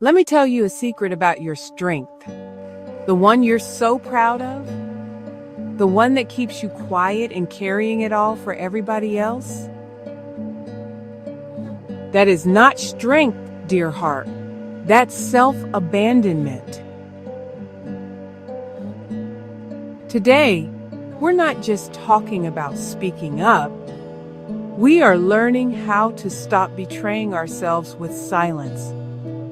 Let me tell you a secret about your strength. The one you're so proud of, the one that keeps you quiet and carrying it all for everybody else. That is not strength, dear heart. That's self-abandonment. Today, we're not just talking about speaking up. We are learning how to stop betraying ourselves with silence,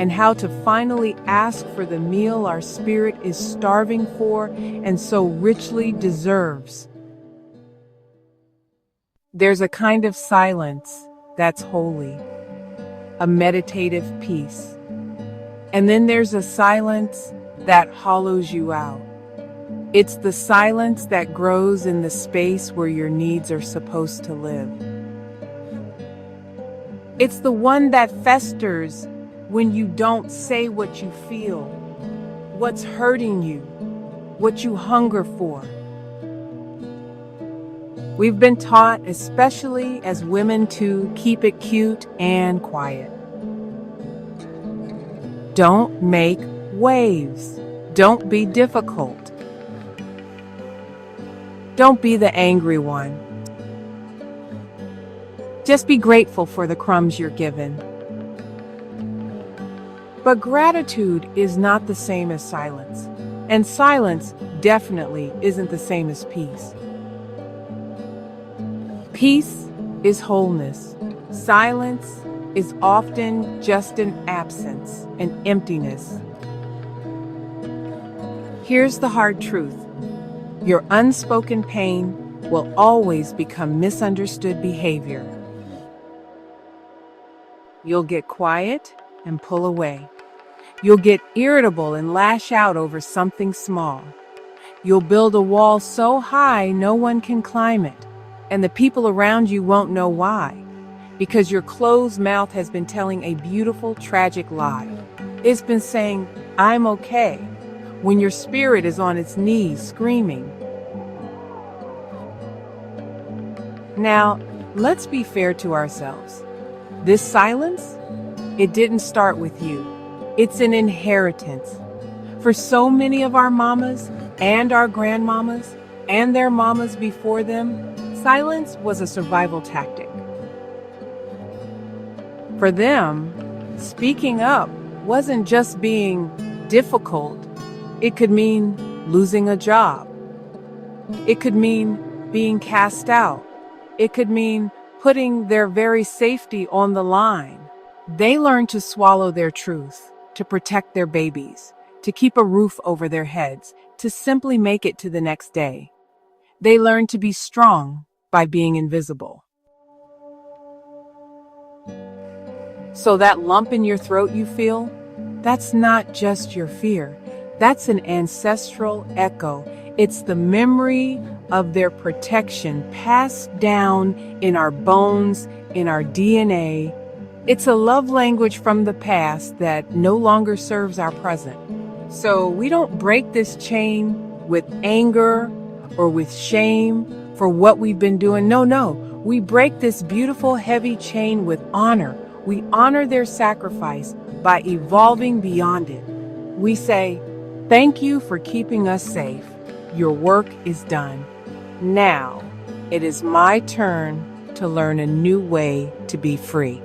and how to finally ask for the meal our spirit is starving for and so richly deserves. There's a kind of silence that's holy, a meditative peace. And then there's a silence that hollows you out. It's the silence that grows in the space where your needs are supposed to live. It's the one that festers when you don't say what you feel, what's hurting you, what you hunger for. We've been taught, especially as women, to keep it cute and quiet. Don't make waves. Don't be difficult. Don't be the angry one. Just be grateful for the crumbs you're given. But gratitude is not the same as silence, and silence definitely isn't the same as peace. Peace is wholeness. Silence is often just an absence, an emptiness. Here's the hard truth. Your unspoken pain will always become misunderstood behavior. You'll get quiet and pull away. You'll get irritable and lash out over something small. You'll build a wall so high no one can climb it, and the people around you won't know why, because your closed mouth has been telling a beautiful, tragic lie. It's been saying, "I'm okay," when your spirit is on its knees screaming. Now, let's be fair to ourselves. This silence, it didn't start with you. It's an inheritance. For so many of our mamas and our grandmamas and their mamas before them, silence was a survival tactic. For them, speaking up wasn't just being difficult. It could mean losing a job. It could mean being cast out. It could mean putting their very safety on the line. They learned to swallow their truth, to protect their babies, to keep a roof over their heads, to simply make it to the next day. They learned to be strong by being invisible. So that lump in your throat you feel, that's not just your fear. That's an ancestral echo. It's the memory of their protection passed down in our bones, in our DNA. It's a love language from the past that no longer serves our present. So we don't break this chain with anger or with shame for what we've been doing. No. We break this beautiful, heavy chain with honor. We honor their sacrifice by evolving beyond it. We say, "Thank you for keeping us safe. Your work is done. Now, it is my turn to learn a new way to be free."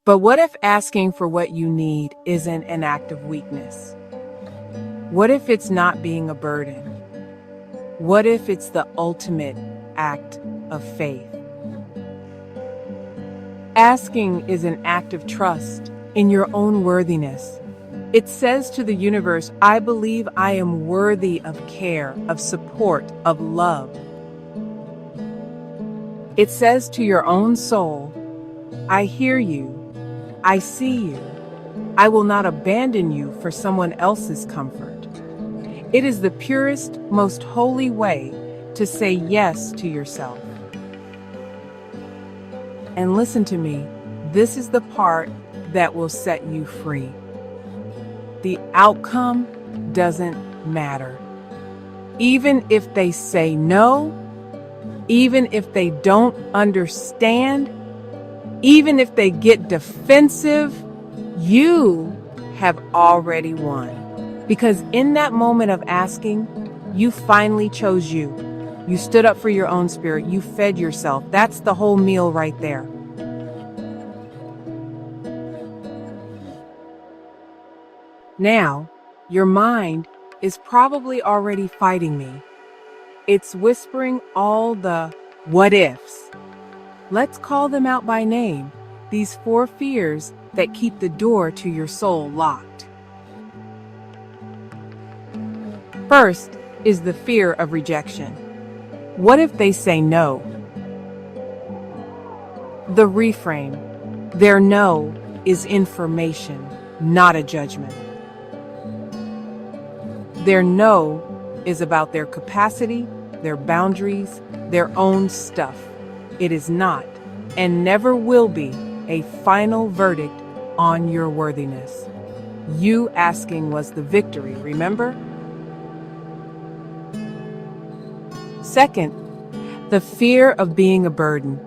But what if asking for what you need isn't an act of weakness? What if it's not being a burden? What if it's the ultimate act of faith? Asking is an act of trust in your own worthiness. It says to the universe, "I believe I am worthy of care, of support, of love." It says to your own soul, "I hear you. I see you. I will not abandon you for someone else's comfort." It is the purest, most holy way to say yes to yourself. And listen to me, this is the part that will set you free. The outcome doesn't matter. Even if they say no, even if they don't understand, Even if they get defensive, you have already won. Because in that moment of asking, you finally chose you. You stood up for your own spirit. You fed yourself. That's the whole meal right there. Now, your mind is probably already fighting me. It's whispering all the what ifs. Let's call them out by name, these 4 fears that keep the door to your soul locked. First is the fear of rejection. What if they say no? The reframe. Their no is information, not a judgment. Their no is about their capacity, their boundaries, their own stuff. It is not, and never will be, a final verdict on your worthiness. You asking was the victory, remember? Second, the fear of being a burden.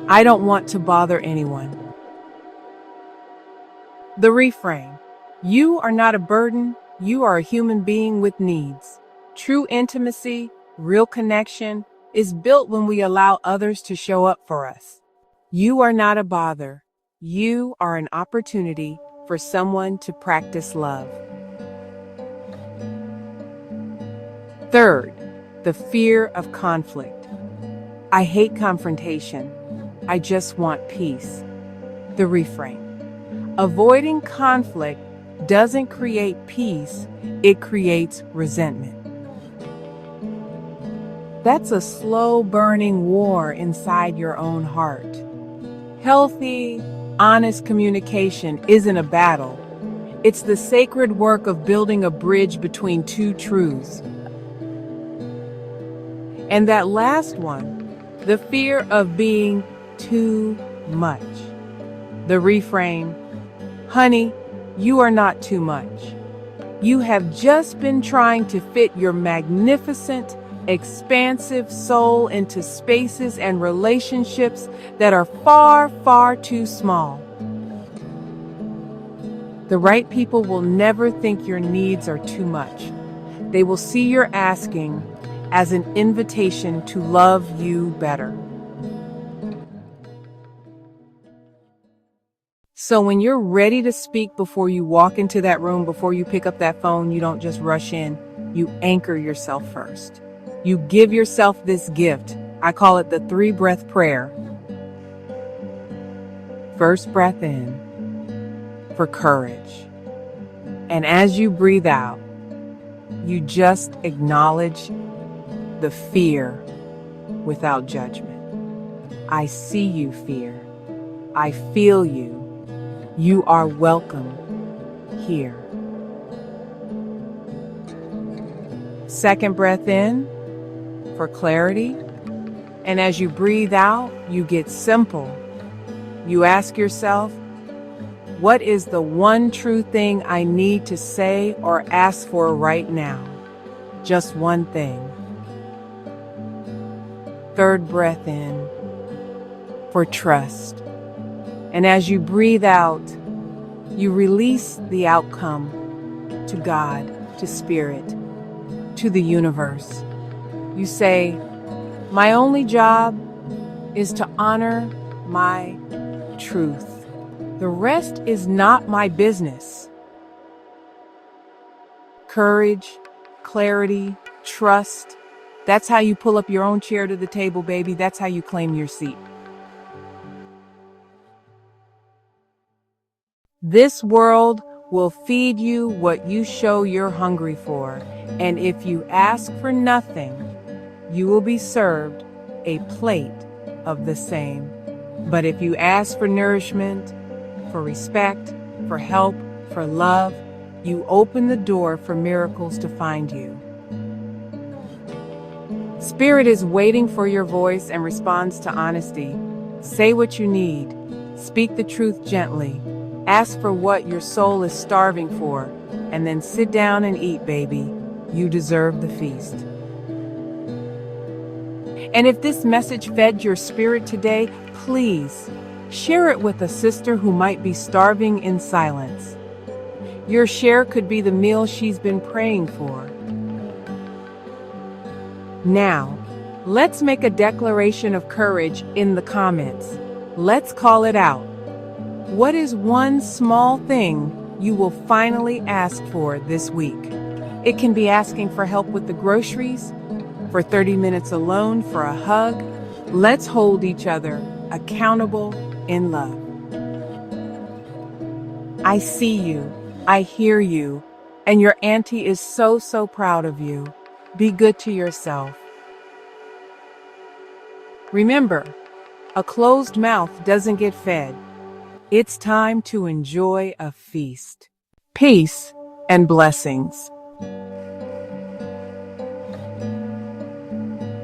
I don't want to bother anyone. The reframe. You are not a burden. You are a human being with needs. True intimacy, real connection, is built when we allow others to show up for us. You are not a bother. You are an opportunity for someone to practice love. Third, the fear of conflict. I hate confrontation. I just want peace. The reframe. Avoiding conflict doesn't create peace, it creates resentment. That's a slow burning war inside your own heart. Healthy, honest communication isn't a battle. It's the sacred work of building a bridge between 2 truths. And that last one, the fear of being too much. The reframe. Honey, you are not too much. You have just been trying to fit your magnificent, expansive soul into spaces and relationships that are far, far too small. The right people will never think your needs are too much. They will see your asking as an invitation to love you better. So when you're ready to speak before you walk into that room, before you pick up that phone, you don't just rush in. You anchor yourself first. You give yourself this gift. I call it the 3-breath prayer. First breath in for courage. And as you breathe out, you just acknowledge the fear without judgment. I see you, fear. I feel you. You are welcome here. Second breath in for clarity. And as you breathe out, you get simple. You ask yourself, what is the one true thing I need to say or ask for right now? Just one thing. Third breath in for trust. And as you breathe out, you release the outcome to God, to Spirit, to the universe. You say, my only job is to honor my truth. The rest is not my business. Courage, clarity, trust. That's how you pull up your own chair to the table, baby. That's how you claim your seat. This world will feed you what you show you're hungry for. And if you ask for nothing, you will be served a plate of the same. But if you ask for nourishment, for respect, for help, for love, you open the door for miracles to find you. Spirit is waiting for your voice and responds to honesty. Say what you need. Speak the truth gently. Ask for what your soul is starving for, and then sit down and eat, baby. You deserve the feast. And if this message fed your spirit today, please Share it with a sister who might be starving in silence. Your share could be the meal she's been praying for. Now, let's make a declaration of courage in the comments. Let's call it out. What is one small thing you will finally ask for this week? It can be asking for help with the groceries, for 30 minutes alone, for a hug. Let's hold each other accountable in love. I see you, I hear you, and your auntie is so proud of you. Be good to yourself. Remember, a closed mouth doesn't get fed. It's time to enjoy a feast. Peace and blessings.